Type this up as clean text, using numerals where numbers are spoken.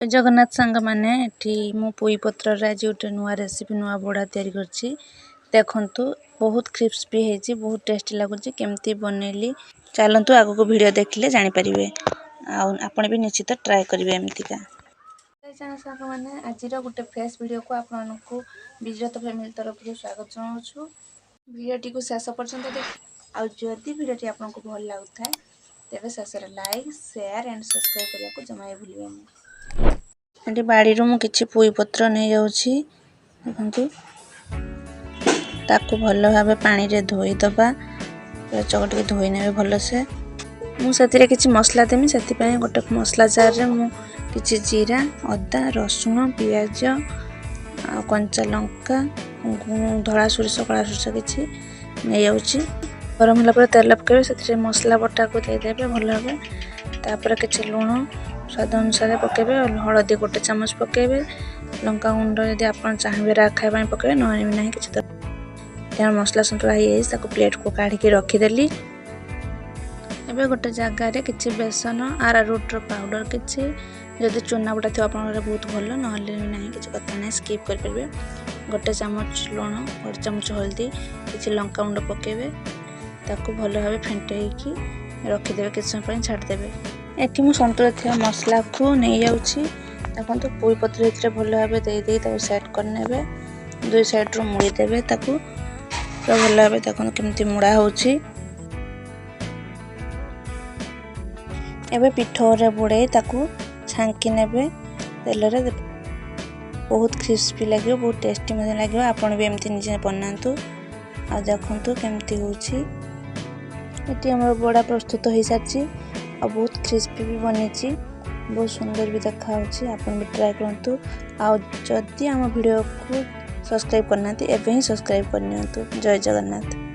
जगन्नाथ सांग मैंने एठी मु पोई पत्र रे आज गोटे नुआ रेसिपी नुआ बड़ा तैयारी करछि देखंतु बहुत क्रिस्पी हेछि बहुत टेस्टी लागुछि केमती बनेली चलंतु आगो को वीडियो देखले जानि परिबे आ आपण भी निश्चित ट्राई करिवे एमतिका चैनल सांग मैंने आज रो गोटे फ्रेश वीडियो को आपण को विजत फैमिली तरफ से स्वागत जनाउछु वीडियो टी को शेष पर्यंत देख आ जदी वीडियो टी आपण को भल लागुथाय तेबे शेष रे लाइक शेयर एंड सब्सक्राइब करिया को जमाय भूलिबेनी एटी बाड़ी रो मु किछि पोई पत्र नै जाउछि देखंतु ताको भलो भाबे पानी रे धोई दबा चकट के धोई नेबे भलो से मु सतिरे किछि मसला देमी सति पय गोटे मसला जार रे मु किछि जीरा अदा रसुन प्याज आ कंचा लंका धळा सोरिष कळा सोरिष किछि नै जाउछि गरम होला पर तेल पकेबे सतिरे मसला बटा को दे देबे भलो भाबे तापर किछि लूण स्वाद अनुसार पकेबे हळदी गोटे चम्मच पकेबे लंका गुंड यदि आपण चाहबे राखा पय पकेबे नय नै किछि त यार मसला संतुला हे ताको प्लेट को काढी के रखि देली एबे गोटे जगह रे किछि बेसन आरा रूट रो पाउडर किछि यदि चूना बटा थियो आपण रे बहुत भलो नहले नै किछि कथा नै स्किप कर परबे गोटे चम्मच लूण गोटे चम्मच हल्दी किछि लंका गुंड पकेबे ताको भलो भाबे फेंटेई की रखि देबे किछि समय पय छाड देबे एठी मु संतुला थिया मसला को नै जाउछि तखन तो पोई पत्र इतरे भलो भाबे देई देई ताको सेट कर नेबे दुई साइड रो मुड़ी देबे ताको तो भलो भाबे तखन केमती मुड़ा होछि एबे पिठो रे बुड़े ताको छांकी नेबे तेल रे बहुत क्रिस्पी लागियो बहुत टेस्टी मजे लागियो आपण भी एमती निजे बनांतु आ देखंतु केमती होछि एटी हमर बड़ा प्रस्तुत होई साची आ बहुत क्रिस्पी भी बनेछि बहुत सुंदर भी देखा होछि आपण भी ट्राई करंतु आ जदी हम वीडियो को सब्सक्राइब करनांती एबे ही सब्सक्राइब करनियंतु जय जगन्नाथ।